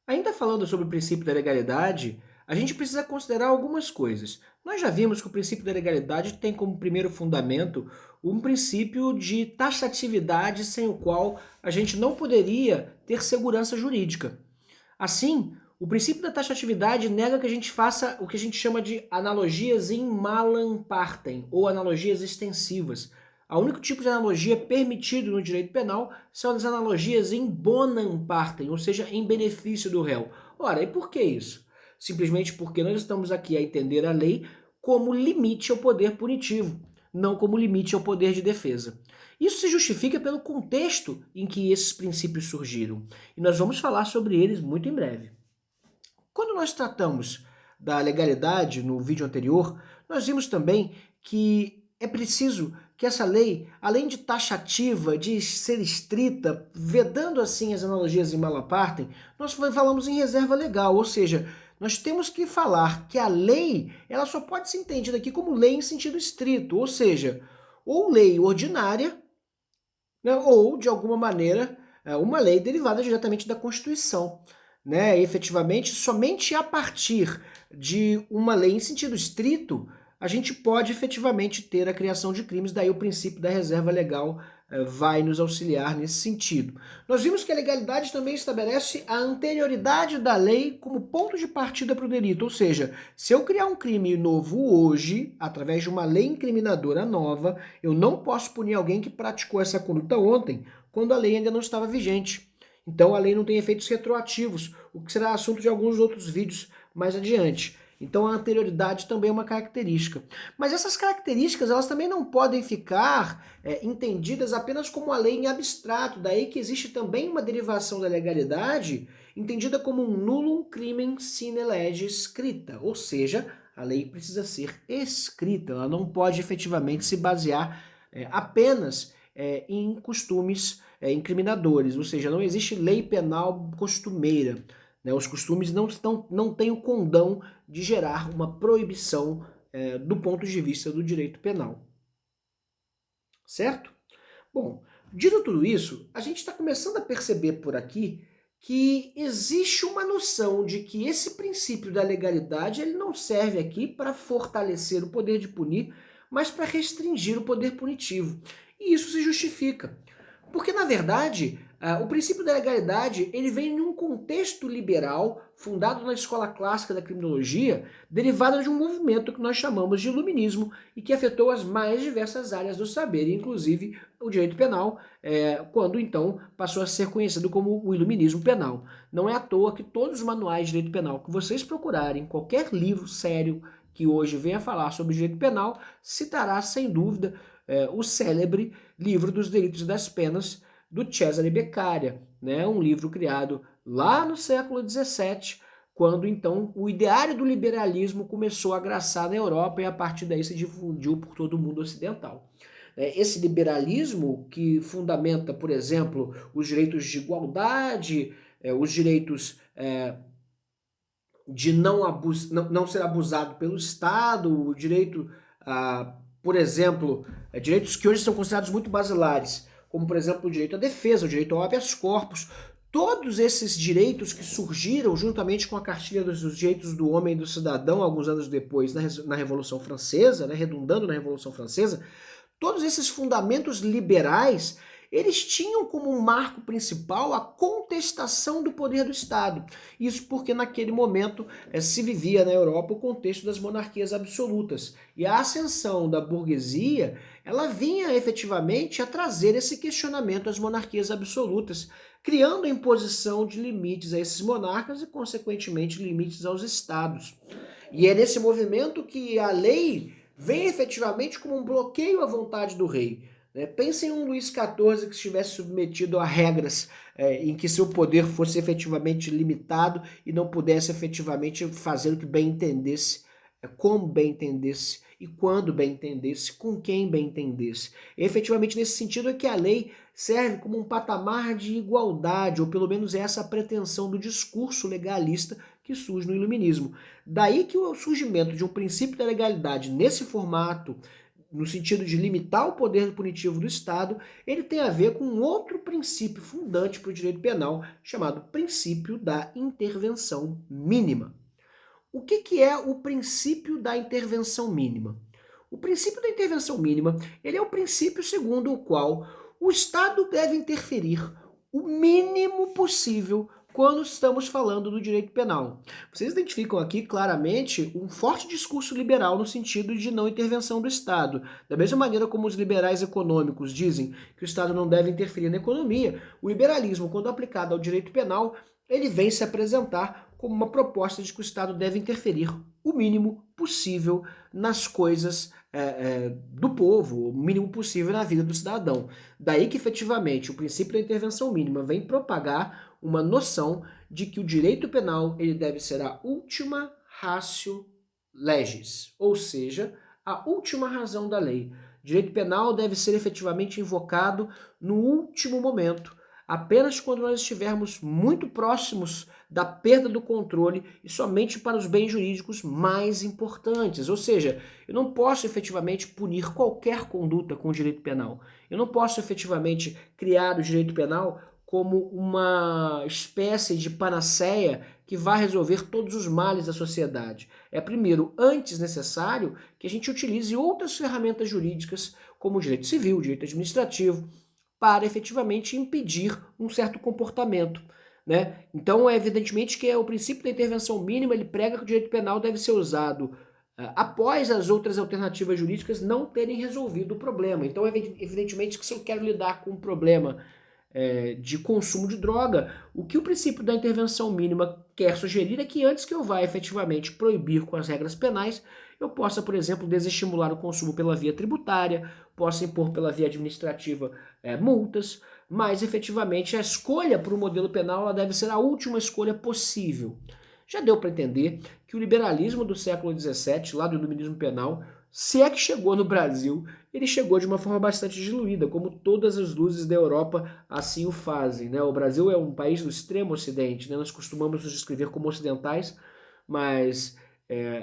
Ainda falando sobre o princípio da legalidade, a gente precisa considerar algumas coisas. Nós já vimos que o princípio da legalidade tem como primeiro fundamento um princípio de taxatividade sem o qual a gente não poderia ter segurança jurídica. Assim, o princípio da taxatividade nega que a gente faça o que a gente chama de analogias in malam partem, ou analogias extensivas. O único tipo de analogia permitido no direito penal são as analogias in bonam partem, ou seja, em benefício do réu. Ora, e por que isso? Simplesmente porque nós estamos aqui a entender a lei como limite ao poder punitivo, não como limite ao poder de defesa. Isso se justifica pelo contexto em que esses princípios surgiram, e nós vamos falar sobre eles muito em breve. Quando nós tratamos da legalidade no vídeo anterior, nós vimos também que é preciso que essa lei, além de taxativa, de ser estrita, vedando assim as analogias em Malapartem, nós falamos em reserva legal, ou seja, nós temos que falar que a lei ela só pode ser entendida aqui como lei em sentido estrito, ou seja, ou lei ordinária, né, ou, de alguma maneira, uma lei derivada diretamente da Constituição. Né? Efetivamente, somente a partir de uma lei em sentido estrito, a gente pode efetivamente ter a criação de crimes, daí o princípio da reserva legal vai nos auxiliar nesse sentido. Nós vimos que a legalidade também estabelece a anterioridade da lei como ponto de partida para o delito, ou seja, se eu criar um crime novo hoje, através de uma lei incriminadora nova, eu não posso punir alguém que praticou essa conduta ontem, quando a lei ainda não estava vigente. Então a lei não tem efeitos retroativos, o que será assunto de alguns outros vídeos mais adiante. Então a anterioridade também é uma característica. Mas essas características elas também não podem ficar entendidas apenas como a lei em abstrato, daí que existe também uma derivação da legalidade entendida como um nullum crimen sine lege scripta, ou seja, a lei precisa ser escrita, ela não pode efetivamente se basear apenas em costumes incriminadores, ou seja, não existe lei penal costumeira. Né? Os costumes não têm o condão de gerar uma proibição do ponto de vista do direito penal. Certo? Bom, dito tudo isso, a gente está começando a perceber por aqui que existe uma noção de que esse princípio da legalidade ele não serve aqui para fortalecer o poder de punir, mas para restringir o poder punitivo. E isso se justifica. Porque, na verdade, o princípio da legalidade ele vem em um contexto liberal fundado na escola clássica da criminologia, derivado de um movimento que nós chamamos de iluminismo e que afetou as mais diversas áreas do saber, inclusive o direito penal, quando então passou a ser conhecido como o iluminismo penal. Não é à toa que todos os manuais de direito penal que vocês procurarem, qualquer livro sério que hoje venha falar sobre direito penal, citará sem dúvida o célebre Livro dos Delitos e das Penas, do Cesare Beccaria, né? Um livro criado lá no século XVII, quando então o ideário do liberalismo começou a graçar na Europa e a partir daí se difundiu por todo o mundo ocidental. Esse liberalismo que fundamenta, por exemplo, os direitos de igualdade, os direitos de não ser abusado pelo Estado, o direito, por exemplo, direitos que hoje são considerados muito basilares, como por exemplo o direito à defesa, o direito ao habeas corpus, todos esses direitos que surgiram juntamente com a Cartilha dos Direitos do Homem e do Cidadão, alguns anos depois, na Revolução Francesa, né, redundando na Revolução Francesa, todos esses fundamentos liberais, eles tinham como um marco principal a contestação do poder do Estado. Isso porque naquele momento se vivia na Europa o contexto das monarquias absolutas. E a ascensão da burguesia, ela vinha efetivamente a trazer esse questionamento às monarquias absolutas, criando a imposição de limites a esses monarcas e, consequentemente, limites aos estados. E é nesse movimento que a lei vem efetivamente como um bloqueio à vontade do rei. Pense em um Luís XIV que estivesse submetido a regras em que seu poder fosse efetivamente limitado e não pudesse efetivamente fazer o que bem entendesse, como bem entendesse e quando bem entendesse, com quem bem entendesse. E, efetivamente, nesse sentido é que a lei serve como um patamar de igualdade, ou pelo menos essa a pretensão do discurso legalista que surge no iluminismo. Daí que o surgimento de um princípio da legalidade nesse formato, no sentido de limitar o poder punitivo do Estado, ele tem a ver com outro princípio fundante para o direito penal, chamado princípio da intervenção mínima. O que é o princípio da intervenção mínima? O princípio da intervenção mínima, ele é o princípio segundo o qual o Estado deve interferir o mínimo possível quando estamos falando do direito penal. Vocês identificam aqui claramente um forte discurso liberal no sentido de não intervenção do Estado. Da mesma maneira como os liberais econômicos dizem que o Estado não deve interferir na economia, o liberalismo, quando aplicado ao direito penal, ele vem se apresentar como uma proposta de que o Estado deve interferir o mínimo possível nas coisas do povo, o mínimo possível na vida do cidadão. Daí que, efetivamente, o princípio da intervenção mínima vem propagar uma noção de que o direito penal ele deve ser a última ratio legis, ou seja, a última razão da lei. O direito penal deve ser efetivamente invocado no último momento, apenas quando nós estivermos muito próximos da perda do controle e somente para os bens jurídicos mais importantes. Ou seja, eu não posso efetivamente punir qualquer conduta com o direito penal. Eu não posso efetivamente criar o direito penal como uma espécie de panaceia que vai resolver todos os males da sociedade. É primeiro, antes necessário, que a gente utilize outras ferramentas jurídicas, como o direito civil, o direito administrativo, para efetivamente impedir um certo comportamento, né? Então, é evidentemente que o princípio da intervenção mínima, ele prega que o direito penal deve ser usado após as outras alternativas jurídicas não terem resolvido o problema. Então, evidentemente que se eu quero lidar com um problema de consumo de droga, o que o princípio da intervenção mínima quer sugerir é que antes que eu vá efetivamente proibir com as regras penais, eu possa, por exemplo, desestimular o consumo pela via tributária, possa impor pela via administrativa multas, mas efetivamente a escolha para o modelo penal ela deve ser a última escolha possível. Já deu para entender que o liberalismo do século XVII, lá do iluminismo penal, se é que chegou no Brasil, ele chegou de uma forma bastante diluída, como todas as luzes da Europa assim o fazem, né? O Brasil é um país do extremo ocidente, né? Nós costumamos nos descrever como ocidentais, mas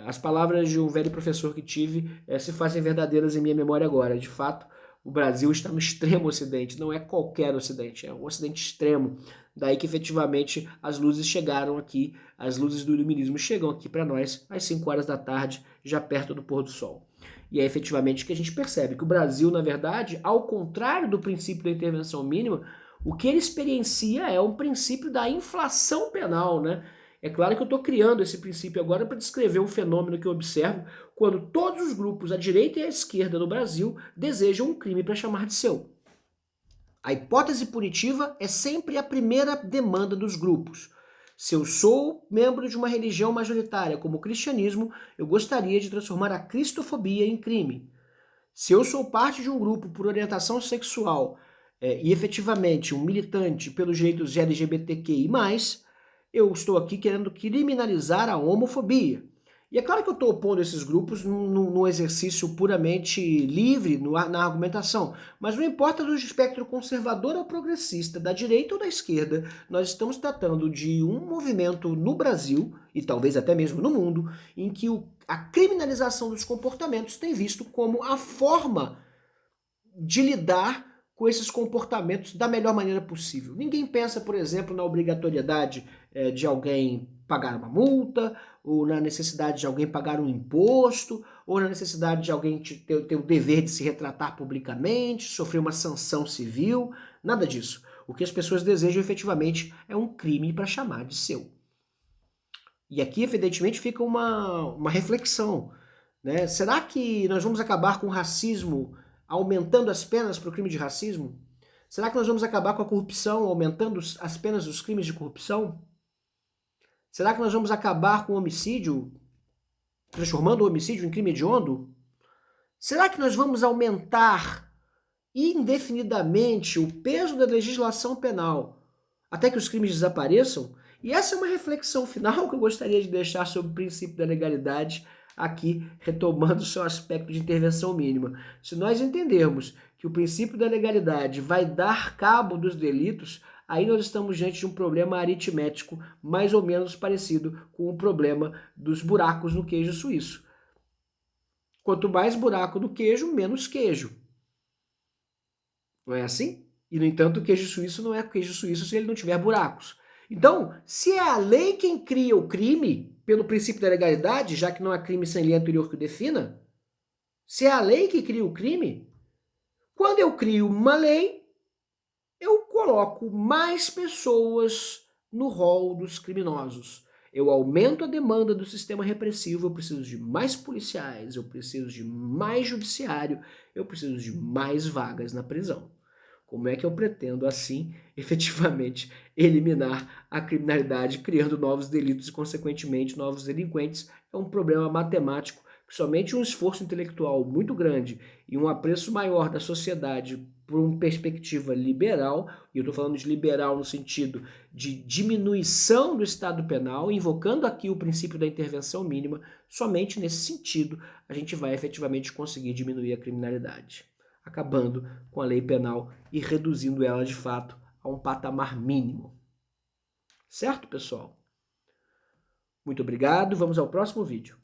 as palavras de um velho professor que tive se fazem verdadeiras em minha memória agora. De fato, o Brasil está no extremo ocidente, não é qualquer ocidente, é um ocidente extremo. Daí que efetivamente as luzes chegaram aqui, as luzes do iluminismo chegam aqui para nós às 5 horas da tarde, já perto do pôr do sol. E é efetivamente que a gente percebe que o Brasil, na verdade, ao contrário do princípio da intervenção mínima, o que ele experiencia é um princípio da inflação penal, né? É claro que eu estou criando esse princípio agora para descrever um fenômeno que eu observo quando todos os grupos, a direita e a esquerda no Brasil, desejam um crime para chamar de seu. A hipótese punitiva é sempre a primeira demanda dos grupos. Se eu sou membro de uma religião majoritária como o cristianismo, eu gostaria de transformar a cristofobia em crime. Se eu sou parte de um grupo por orientação sexual e efetivamente um militante pelos direitos LGBTQI+, eu estou aqui querendo criminalizar a homofobia. E é claro que eu estou opondo esses grupos num exercício puramente livre na argumentação, mas não importa do espectro conservador ou progressista, da direita ou da esquerda, nós estamos tratando de um movimento no Brasil, e talvez até mesmo no mundo, em que a criminalização dos comportamentos tem visto como a forma de lidar com esses comportamentos da melhor maneira possível. Ninguém pensa, por exemplo, na obrigatoriedade de alguém pagar uma multa, ou na necessidade de alguém pagar um imposto, ou na necessidade de alguém ter o dever de se retratar publicamente, sofrer uma sanção civil, nada disso. O que as pessoas desejam efetivamente é um crime para chamar de seu. E aqui, evidentemente, fica uma reflexão, né? Será que nós vamos acabar com o racismo aumentando as penas para o crime de racismo? Será que nós vamos acabar com a corrupção aumentando as penas dos crimes de corrupção? Será que nós vamos acabar com o homicídio, transformando o homicídio em crime hediondo? Será que nós vamos aumentar indefinidamente o peso da legislação penal até que os crimes desapareçam? E essa é uma reflexão final que eu gostaria de deixar sobre o princípio da legalidade, aqui retomando o seu aspecto de intervenção mínima. Se nós entendermos que o princípio da legalidade vai dar cabo dos delitos, aí nós estamos diante de um problema aritmético mais ou menos parecido com o problema dos buracos no queijo suíço. Quanto mais buraco no queijo, menos queijo. Não é assim? E, no entanto, o queijo suíço não é queijo suíço se ele não tiver buracos. Então, se é a lei quem cria o crime, pelo princípio da legalidade, já que não há crime sem lei anterior que o defina, se é a lei que cria o crime, quando eu crio uma lei, eu coloco mais pessoas no rol dos criminosos. Eu aumento a demanda do sistema repressivo, eu preciso de mais policiais, eu preciso de mais judiciário, eu preciso de mais vagas na prisão. Como é que eu pretendo, assim, efetivamente eliminar a criminalidade, criando novos delitos e, consequentemente, novos delinquentes? É um problema matemático que somente um esforço intelectual muito grande e um apreço maior da sociedade por uma perspectiva liberal, e eu estou falando de liberal no sentido de diminuição do Estado penal, invocando aqui o princípio da intervenção mínima, somente nesse sentido a gente vai efetivamente conseguir diminuir a criminalidade, acabando com a lei penal e reduzindo ela de fato a um patamar mínimo. Certo, pessoal? Muito obrigado, vamos ao próximo vídeo.